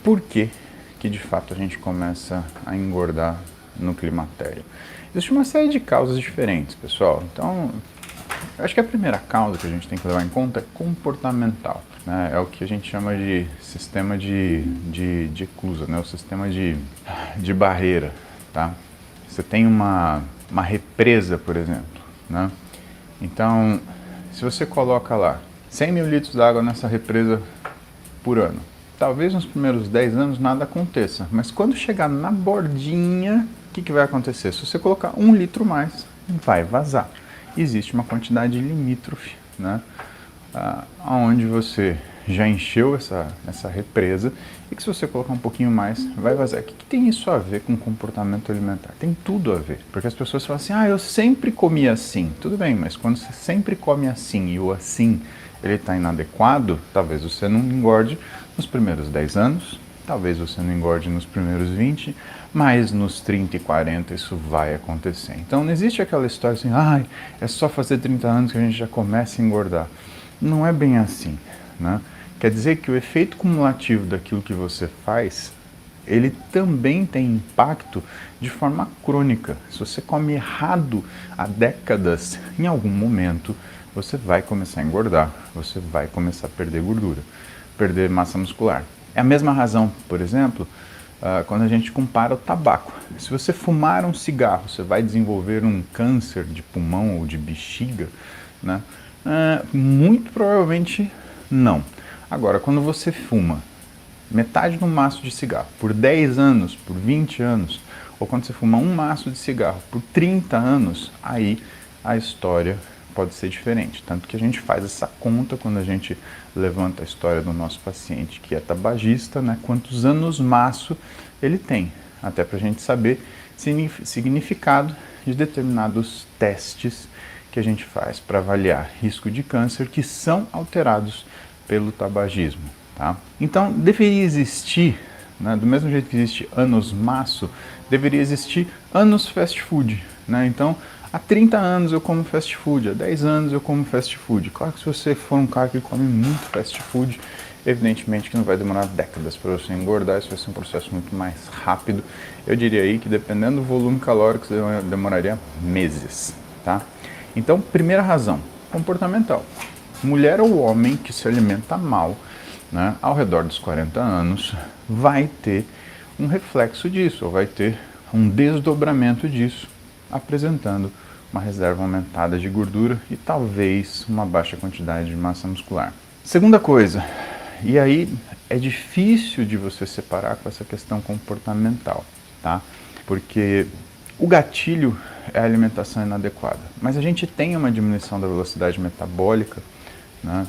por que que de fato a gente começa a engordar no climatério? Existe uma série de causas diferentes, pessoal. Então, eu acho que a primeira causa que a gente tem que levar em conta é comportamental, né? É o que a gente chama de sistema de eclusa, né? O sistema de barreira, tá? Você tem uma represa, por exemplo, né? Então, se você coloca lá 100 mil litros de água nessa represa por ano, talvez nos primeiros 10 anos nada aconteça, mas quando chegar na bordinha, o que vai acontecer? Se você colocar 1 litro mais, vai vazar. Existe uma quantidade limítrofe, né? Onde você já encheu essa represa e que se você colocar um pouquinho mais, vai vazar. O que tem isso a ver com comportamento alimentar? Tem tudo a ver, porque as pessoas falam assim, eu sempre comi assim. Tudo bem, mas quando você sempre come assim e o assim ele está inadequado, talvez você não engorde nos primeiros 10 anos, talvez você não engorde nos primeiros 20, mas nos 30 e 40 isso vai acontecer. Então não existe aquela história assim, é só fazer 30 anos que a gente já começa a engordar. Não é bem assim, né? Quer dizer que o efeito cumulativo daquilo que você faz, ele também tem impacto de forma crônica. Se você come errado há décadas, em algum momento você vai começar a engordar, você vai começar a perder gordura, perder massa muscular. É a mesma razão, por exemplo, quando a gente compara o tabaco. Se você fumar um cigarro, você vai desenvolver um câncer de pulmão ou de bexiga, né? Muito provavelmente não. Agora, quando você fuma metade de um maço de cigarro por 10 anos, por 20 anos, ou quando você fuma um maço de cigarro por 30 anos, aí a história pode ser diferente. Tanto que a gente faz essa conta quando a gente levanta a história do nosso paciente que é tabagista, né? Quantos anos maço ele tem, até para a gente saber significado de determinados testes que a gente faz para avaliar risco de câncer que são alterados pelo tabagismo, tá? Então, deveria existir, né, do mesmo jeito que existe anos maço, deveria existir anos fast food, né? Então, há 30 anos eu como fast food, há 10 anos eu como fast food. Claro que se você for um cara que come muito fast food, evidentemente que não vai demorar décadas para você engordar, isso vai ser um processo muito mais rápido. Eu diria aí que dependendo do volume calórico, demoraria meses, tá? Então, primeira razão, comportamental. Mulher ou homem que se alimenta mal, né, ao redor dos 40 anos, vai ter um reflexo disso, ou vai ter um desdobramento disso, apresentando uma reserva aumentada de gordura e talvez uma baixa quantidade de massa muscular. Segunda coisa, e aí é difícil de você separar com essa questão comportamental, tá? Porque o gatilho é a alimentação inadequada, mas a gente tem uma diminuição da velocidade metabólica, né,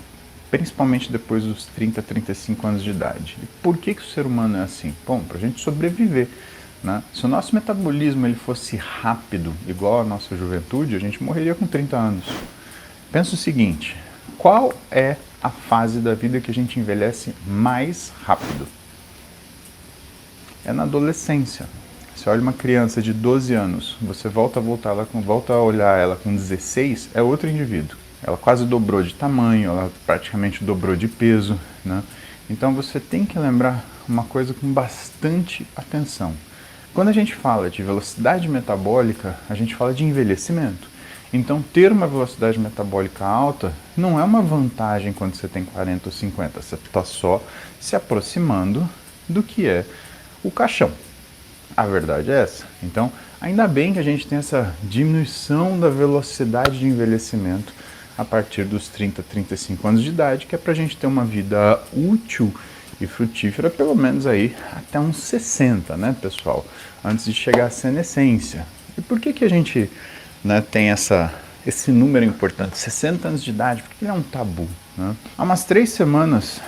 principalmente depois dos 30, 35 anos de idade. E por que o ser humano é assim? Bom, para a gente sobreviver, né? Se o nosso metabolismo ele fosse rápido, igual a nossa juventude, a gente morreria com 30 anos. Pensa o seguinte, qual é a fase da vida que a gente envelhece mais rápido? É na adolescência. Você olha uma criança de 12 anos, você volta a olhar ela com 16, é outro indivíduo. Ela quase dobrou de tamanho, ela praticamente dobrou de peso, né? Então você tem que lembrar uma coisa com bastante atenção. Quando a gente fala de velocidade metabólica, a gente fala de envelhecimento. Então ter uma velocidade metabólica alta não é uma vantagem quando você tem 40 ou 50, você está só se aproximando do que é o caixão. A verdade é essa. Então, ainda bem que a gente tem essa diminuição da velocidade de envelhecimento a partir dos 30, 35 anos de idade, que é para a gente ter uma vida útil e frutífera, pelo menos aí até uns 60, né, pessoal? Antes de chegar à senescência. E por que a gente, né, tem esse número importante, 60 anos de idade? Porque ele é um tabu, né? Há umas 3 semanas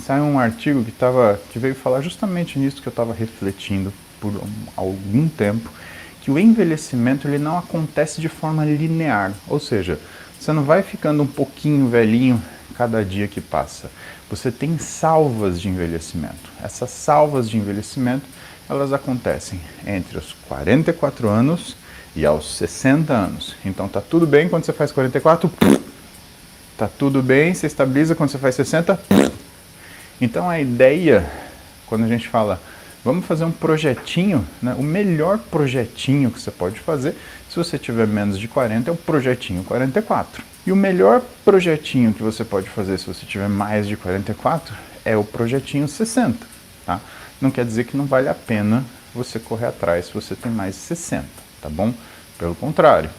saiu um artigo que veio falar justamente nisso que eu estava refletindo por algum tempo, que o envelhecimento ele não acontece de forma linear, ou seja, você não vai ficando um pouquinho velhinho cada dia que passa. Você tem salvas de envelhecimento. Essas salvas de envelhecimento, elas acontecem entre os 44 anos e aos 60 anos. Então tá tudo bem quando você faz 44, tá tudo bem, você estabiliza quando você faz 60. Então a ideia Quando a gente fala, vamos fazer um projetinho, né? O melhor projetinho que você pode fazer, se você tiver menos de 40, é o projetinho 44. E o melhor projetinho que você pode fazer se você tiver mais de 44 é o projetinho 60, tá? Não quer dizer que não vale a pena você correr atrás se você tem mais de 60, tá bom? Pelo contrário,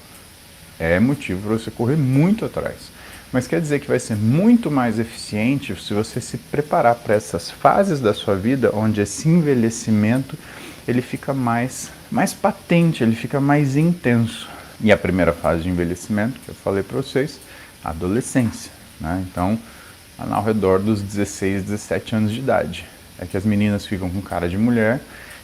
é motivo para você correr muito atrás. Mas quer dizer que vai ser muito mais eficiente se você se preparar para essas fases da sua vida onde esse envelhecimento ele fica mais patente, ele fica mais intenso. E a primeira fase de envelhecimento, que eu falei para vocês, a adolescência, né? Então, ao redor dos 16, 17 anos de idade. É que as meninas ficam com cara de mulher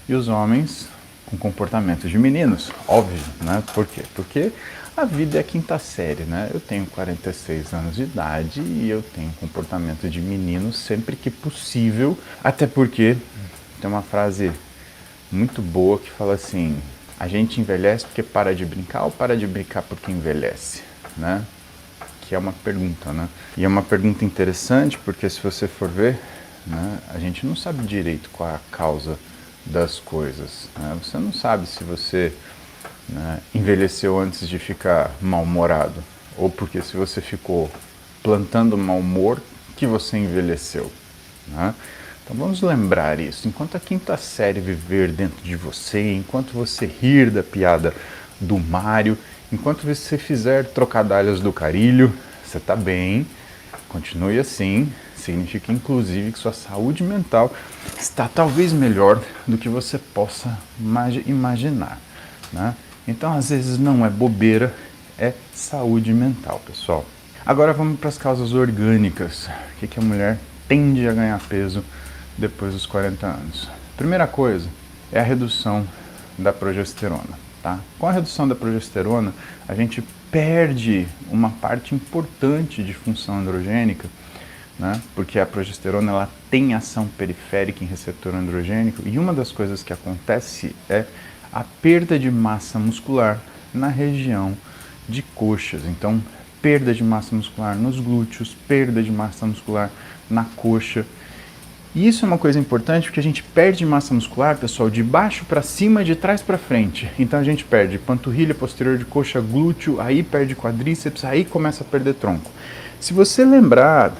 e os homens com comportamento de meninos, óbvio, né? Por quê? Porque a vida é a quinta série, né? Eu tenho 46 anos de idade e eu tenho comportamento de menino sempre que possível, até porque tem uma frase muito boa que fala assim, a gente envelhece porque para de brincar ou para de brincar porque envelhece, né? Que é uma pergunta, né? E é uma pergunta interessante porque se você for ver, né, a gente não sabe direito qual é a causa das coisas, né? Você não sabe se você, né, envelheceu antes de ficar mal-humorado ou porque se você ficou plantando mau humor que você envelheceu, né? Então vamos lembrar isso. Enquanto a quinta série viver dentro de você, enquanto você rir da piada do Mário, enquanto você fizer trocadalhos do Carilho, você está bem, continue assim. Significa inclusive que sua saúde mental está talvez melhor do que você possa imaginar, né? Então às vezes não é bobeira, é saúde mental, pessoal. Agora vamos para as causas orgânicas. O que a mulher tende a ganhar peso depois dos 40 anos? Primeira coisa é a redução da progesterona, tá? Com a redução da progesterona, a gente perde uma parte importante de função androgênica, né? Porque a progesterona ela tem ação periférica em receptor androgênico e uma das coisas que acontece é a perda de massa muscular na região de coxas. Então, perda de massa muscular nos glúteos, perda de massa muscular na coxa. E isso é uma coisa importante porque a gente perde massa muscular, pessoal, de baixo para cima e de trás para frente. Então a gente perde panturrilha, posterior de coxa, glúteo, aí perde quadríceps, aí começa a perder tronco. Se você lembrar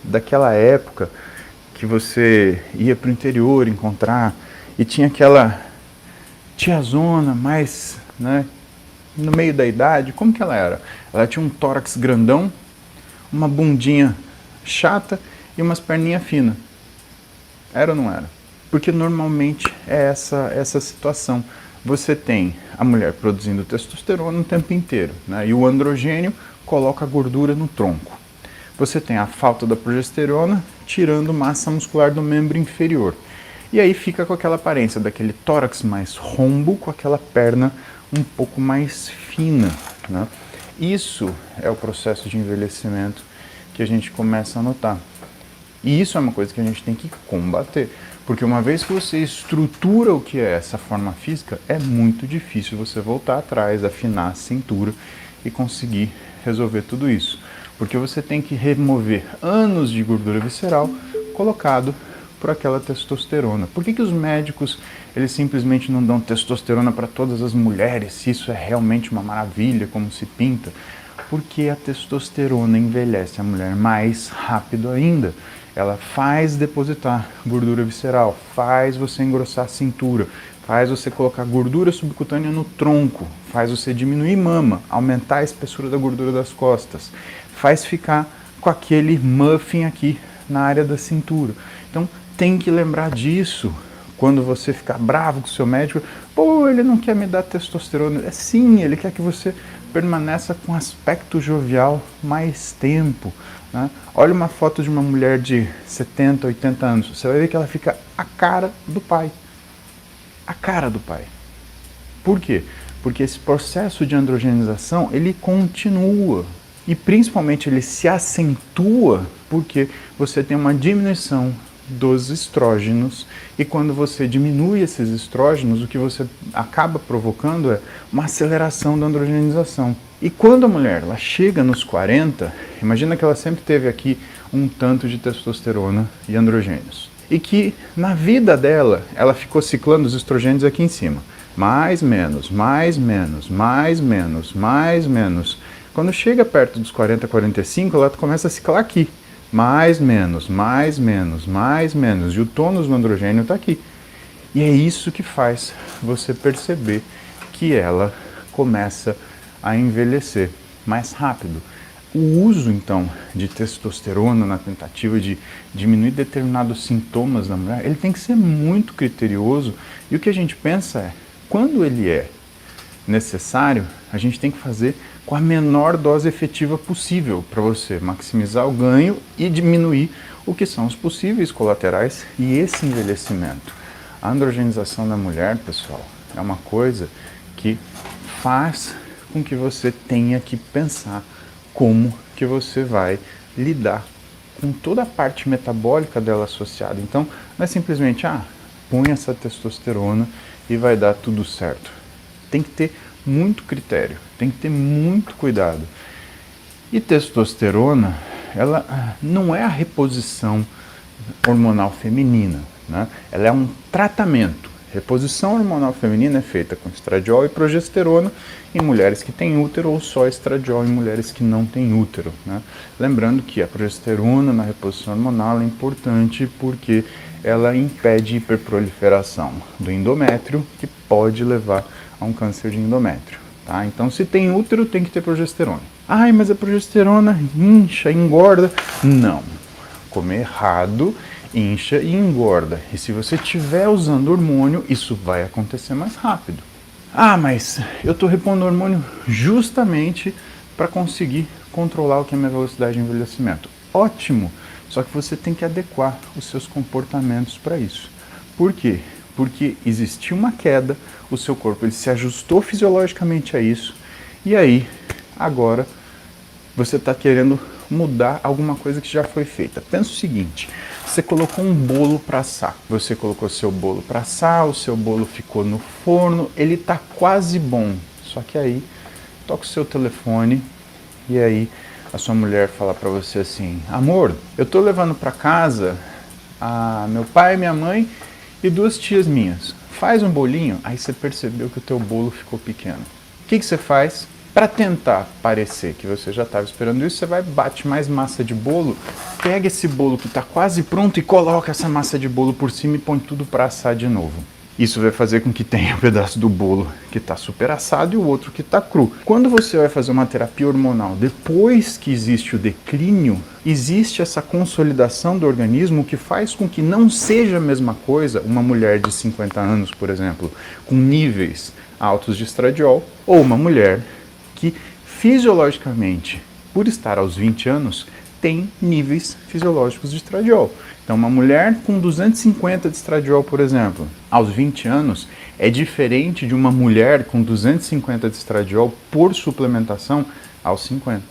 daquela época que você ia para o interior encontrar e tinha aquela tiazona mais, né, no meio da idade, como que ela era? Ela tinha um tórax grandão, uma bundinha chata e umas perninhas finas. Era ou não era? Porque normalmente é essa situação. Você tem a mulher produzindo testosterona o tempo inteiro, né, e o androgênio coloca a gordura no tronco. Você tem a falta da progesterona tirando massa muscular do membro inferior. E aí fica com aquela aparência daquele tórax mais rombo, com aquela perna um pouco mais fina, né? Isso é o processo de envelhecimento que a gente começa a notar. E isso é uma coisa que a gente tem que combater. Porque uma vez que você estrutura o que é essa forma física, é muito difícil você voltar atrás, afinar a cintura e conseguir resolver tudo isso. Porque você tem que remover anos de gordura visceral colocado por aquela testosterona. Por que os médicos eles simplesmente não dão testosterona para todas as mulheres, se isso é realmente uma maravilha, como se pinta? Porque a testosterona envelhece a mulher mais rápido ainda. Ela faz depositar gordura visceral, faz você engrossar a cintura, faz você colocar gordura subcutânea no tronco, faz você diminuir mama, aumentar a espessura da gordura das costas, faz ficar com aquele muffin aqui na área da cintura. Então tem que lembrar disso quando você ficar bravo com o seu médico. Pô, ele não quer me dar testosterona. Sim, ele quer que você permaneça com aspecto jovial mais tempo, né? Olha uma foto de uma mulher de 70, 80 anos, você vai ver que ela fica a cara do pai. A cara do pai. Por quê? Porque esse processo de androgenização, ele continua. E principalmente ele se acentua porque você tem uma diminuição dos estrógenos, e quando você diminui esses estrógenos, o que você acaba provocando é uma aceleração da androgenização. E quando a mulher ela chega nos 40, imagina que ela sempre teve aqui um tanto de testosterona e androgênios. e que na vida dela, ela ficou ciclando os estrogênios aqui em cima. Mais, menos, mais, menos, mais, menos, mais, menos. Quando chega perto dos 40, 45, ela começa a ciclar aqui. Mais, menos, mais, menos, mais, menos. E o tônus do androgênio está aqui. E é isso que faz você perceber que ela começa a envelhecer mais rápido. O uso, então, de testosterona na tentativa de diminuir determinados sintomas da mulher, ele tem que ser muito criterioso. E o que a gente pensa é, quando ele é necessário, a gente tem que fazer com a menor dose efetiva possível para você maximizar o ganho e diminuir o que são os possíveis colaterais e esse envelhecimento. A androgenização da mulher, pessoal, é uma coisa que faz com que você tenha que pensar como que você vai lidar com toda a parte metabólica dela associada. Então, não é simplesmente, põe essa testosterona e vai dar tudo certo. Tem que ter muito critério, tem que ter muito cuidado. E testosterona, ela não é a reposição hormonal feminina, né? Ela é um tratamento. Reposição hormonal feminina é feita com estradiol e progesterona em mulheres que têm útero ou só estradiol em mulheres que não têm útero, né? Lembrando que a progesterona na reposição hormonal é importante porque ela impede hiperproliferação do endométrio, que pode levar a um câncer de endométrio. Tá? Então, se tem útero, tem que ter progesterona. Mas a progesterona incha, engorda. Não. Comer errado incha e engorda. E se você estiver usando hormônio, isso vai acontecer mais rápido. Mas eu estou repondo hormônio justamente para conseguir controlar o que é a minha velocidade de envelhecimento. Ótimo! Só que você tem que adequar os seus comportamentos para isso. Por quê? Porque existiu uma queda, o seu corpo ele se ajustou fisiologicamente a isso, e aí, agora, você está querendo mudar alguma coisa que já foi feita. Pensa o seguinte, você colocou um bolo para assar, você colocou seu bolo para assar, o seu bolo ficou no forno, ele está quase bom, só que aí, toca o seu telefone, e aí a sua mulher fala para você assim, amor, eu estou levando para casa meu pai, minha mãe e 2 tias minhas. Faz um bolinho, aí você percebeu que o teu bolo ficou pequeno. O que você faz? Para tentar parecer que você já estava esperando isso, você vai bate mais massa de bolo, pega esse bolo que está quase pronto e coloca essa massa de bolo por cima e põe tudo para assar de novo. Isso vai fazer com que tenha um pedaço do bolo que está super assado e o outro que está cru. Quando você vai fazer uma terapia hormonal, depois que existe o declínio, existe essa consolidação do organismo que faz com que não seja a mesma coisa uma mulher de 50 anos, por exemplo, com níveis altos de estradiol, ou uma mulher que fisiologicamente, por estar aos 20 anos, tem níveis fisiológicos de estradiol. Então, uma mulher com 250 de estradiol, por exemplo, aos 20 anos, é diferente de uma mulher com 250 de estradiol por suplementação aos 50.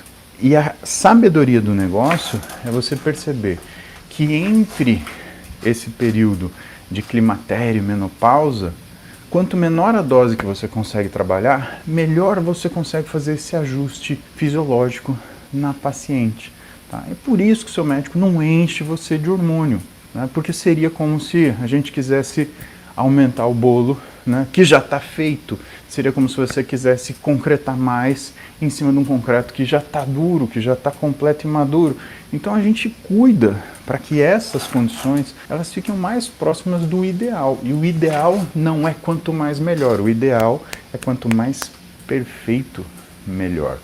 E a sabedoria do negócio é você perceber que entre esse período de climatério e menopausa, quanto menor a dose que você consegue trabalhar, melhor você consegue fazer esse ajuste fisiológico na paciente. Tá? É por isso que o seu médico não enche você de hormônio, né? Porque seria como se a gente quisesse aumentar o bolo, né, que já está feito. Seria como se você quisesse concretar mais em cima de um concreto que já está duro, que já está completo e maduro. Então a gente cuida para que essas condições elas fiquem mais próximas do ideal. E o ideal não é quanto mais melhor, o ideal é quanto mais perfeito melhor.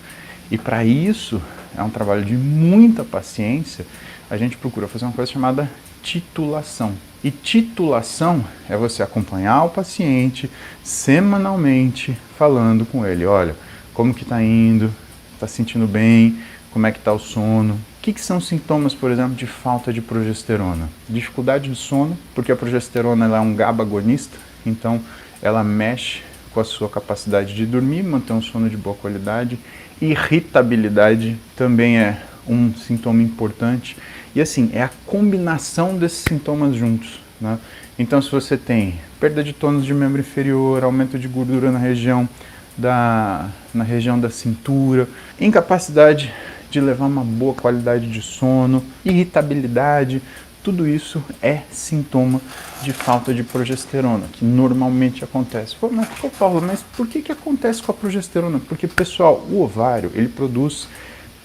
E para isso é um trabalho de muita paciência, a gente procura fazer uma coisa chamada titulação. E titulação é você acompanhar o paciente semanalmente, falando com ele, olha, como que está indo, está sentindo bem, como é que está o sono. O que são sintomas, por exemplo, de falta de progesterona? Dificuldade de sono, porque a progesterona ela é um GABA agonista, então ela mexe com a sua capacidade de dormir, manter um sono de boa qualidade. Irritabilidade também é um sintoma importante. E assim, é a combinação desses sintomas juntos, né? Então, se você tem perda de tônus de membro inferior, aumento de gordura na região da cintura, incapacidade de levar uma boa qualidade de sono, irritabilidade, tudo isso é sintoma de falta de progesterona, que normalmente acontece. Pô, Paulo, mas por que acontece com a progesterona? Porque, pessoal, o ovário, ele produz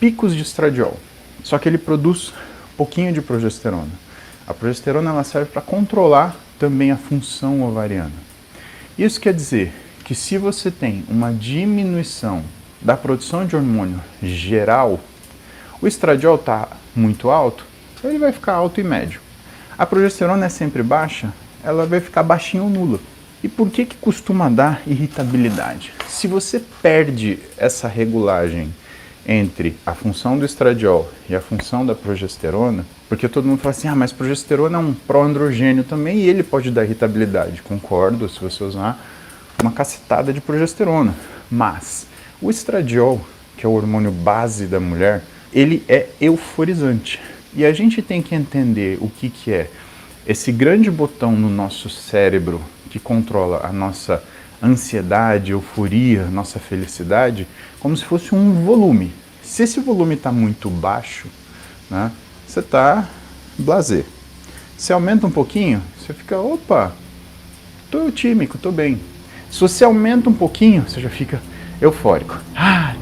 picos de estradiol, só que ele produz pouquinho de progesterona. A progesterona ela serve para controlar também a função ovariana. Isso quer dizer que se você tem uma diminuição da produção de hormônio geral, o estradiol está muito alto, ele vai ficar alto e médio. A progesterona é sempre baixa, ela vai ficar baixinha ou nula. E por que costuma dar irritabilidade? Se você perde essa regulagem entre a função do estradiol e a função da progesterona, porque todo mundo fala assim, mas progesterona é um pró-androgênio também e ele pode dar irritabilidade. Concordo, se você usar uma cacetada de progesterona. Mas o estradiol, que é o hormônio base da mulher, ele é euforizante. E a gente tem que entender o que é esse grande botão no nosso cérebro que controla a nossa ansiedade, euforia, nossa felicidade, como se fosse um volume. Se esse volume está muito baixo, né, você está blasé. Se aumenta um pouquinho, você fica, opa, tô otímico, tô bem. Se você aumenta um pouquinho, você já fica eufórico.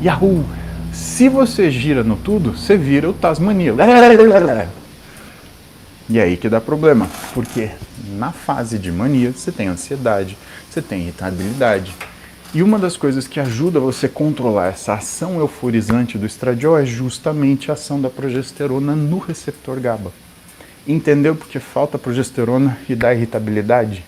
Yahoo! Se você gira no tudo, você vira o Tasmania. E aí que dá problema, porque na fase de mania você tem ansiedade, você tem irritabilidade. E uma das coisas que ajuda você a controlar essa ação euforizante do estradiol é justamente a ação da progesterona no receptor GABA. Entendeu porque falta progesterona e dá irritabilidade?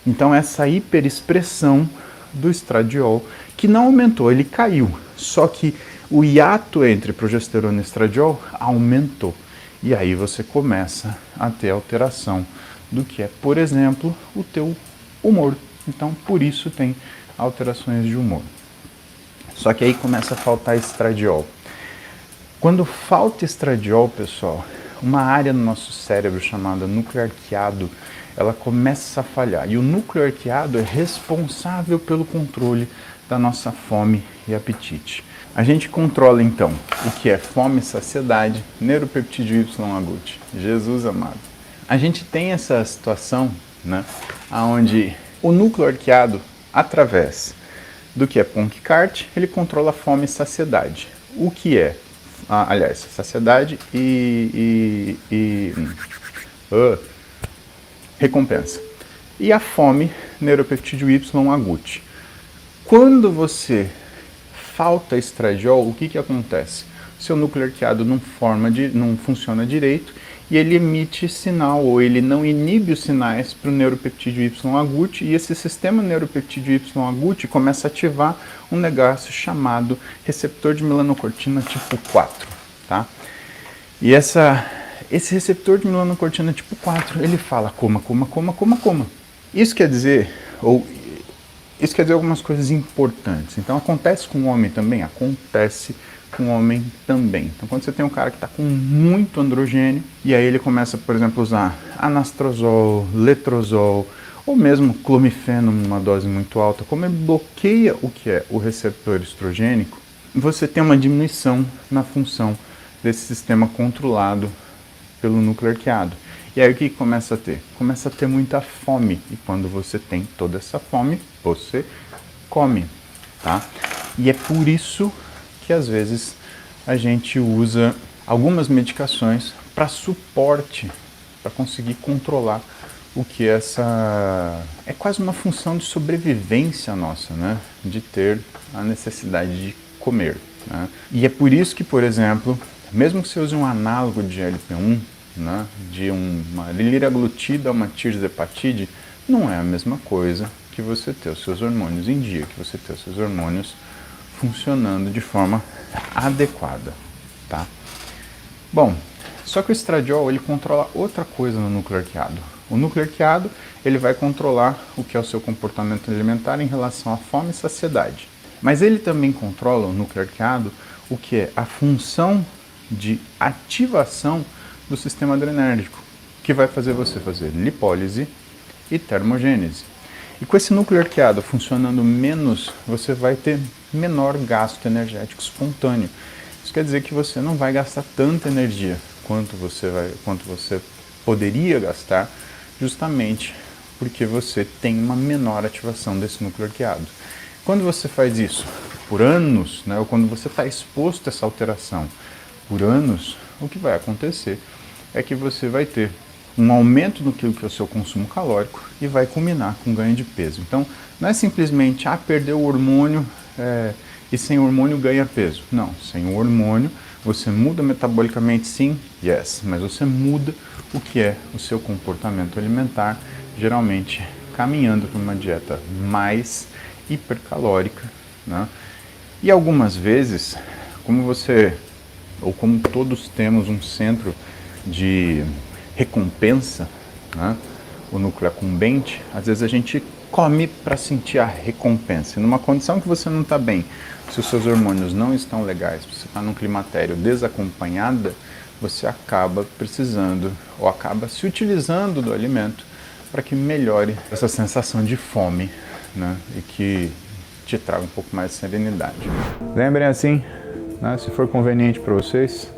Então essa hiperexpressão do estradiol, que não aumentou, ele caiu, só que o hiato entre progesterona e estradiol aumentou. E aí você começa a ter alteração do que é, por exemplo, o teu humor. Então, por isso tem alterações de humor. Só que aí começa a faltar estradiol. Quando falta estradiol, pessoal, uma área no nosso cérebro chamada núcleo arqueado, ela começa a falhar. E o núcleo arqueado é responsável pelo controle da nossa fome e apetite. A gente controla, então, o que é fome e saciedade, neuropeptídeo Y-AGUT. Jesus amado. A gente tem essa situação, né, onde o núcleo arqueado, através do que é Pongcart, ele controla a fome e saciedade. O que é, saciedade e recompensa. E a fome, neuropeptídeo Y-AGUT. Quando você falta estradiol, o que acontece? Seu núcleo arqueado não funciona direito e ele emite sinal, ou ele não inibe os sinais para o neuropeptídeo Y-AGUT, e esse sistema neuropeptídeo Y-AGUT começa a ativar um negócio chamado receptor de melanocortina tipo 4, tá? E esse receptor de melanocortina tipo 4, ele fala coma. Isso quer dizer algumas coisas importantes. Então, acontece com o homem também? Acontece com o homem também. Então, quando você tem um cara que está com muito androgênio, e aí ele começa, por exemplo, a usar anastrozol, letrozol, ou mesmo clomifeno numa dose muito alta, como ele bloqueia o que é o receptor estrogênico, você tem uma diminuição na função desse sistema controlado pelo núcleo arqueado. E aí o que começa a ter? Começa a ter muita fome. E quando você tem toda essa fome, você come, tá? E é por isso que às vezes a gente usa algumas medicações para suporte, para conseguir controlar o que é quase uma função de sobrevivência nossa, né? De ter a necessidade de comer, né? E é por isso que, por exemplo, mesmo que você use um análogo de GLP-1, né, de uma liraglutida a uma tirzepatide, não é a mesma coisa que você ter os seus hormônios em dia, que você ter os seus hormônios funcionando de forma adequada, tá? Bom, só que o estradiol, ele controla outra coisa no núcleo arqueado. O núcleo arqueado, ele vai controlar o que é o seu comportamento alimentar em relação à fome e saciedade. Mas ele também controla o núcleo arqueado, o que é a função de ativação do sistema adrenérgico, que vai fazer você fazer lipólise e termogênese. E com esse núcleo arqueado funcionando menos, você vai ter menor gasto energético espontâneo. Isso quer dizer que você não vai gastar tanta energia quanto você poderia gastar, justamente porque você tem uma menor ativação desse núcleo arqueado. Quando você faz isso por anos, né, ou quando você está exposto a essa alteração por anos, o que vai acontecer é que você vai ter um aumento no que é o seu consumo calórico e vai culminar com ganho de peso. Então, não é simplesmente, perdeu o hormônio e sem hormônio ganha peso. Não, sem o hormônio você muda metabolicamente sim, yes, mas você muda o que é o seu comportamento alimentar, geralmente caminhando para uma dieta mais hipercalórica, né? E algumas vezes, como todos temos um centro de recompensa, né? O núcleo accumbente, às vezes a gente come para sentir a recompensa. E numa condição que você não está bem, se os seus hormônios não estão legais, se você está num climatério desacompanhada, você acaba precisando ou acaba se utilizando do alimento para que melhore essa sensação de fome, né? E que te traga um pouco mais de serenidade. Lembrem assim, né? Se for conveniente para vocês,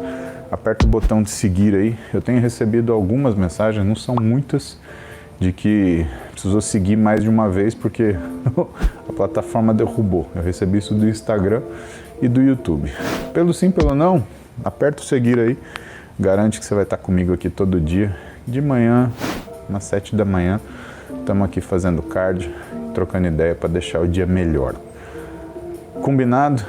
aperta o botão de seguir aí. Eu tenho recebido algumas mensagens, não são muitas, de que precisou seguir mais de uma vez porque a plataforma derrubou. Eu recebi isso do Instagram e do YouTube. Pelo sim, pelo não, aperta o seguir aí. Garante que você vai estar comigo aqui todo dia. De manhã, umas 7 da manhã, estamos aqui fazendo cardio, trocando ideia para deixar o dia melhor. Combinado?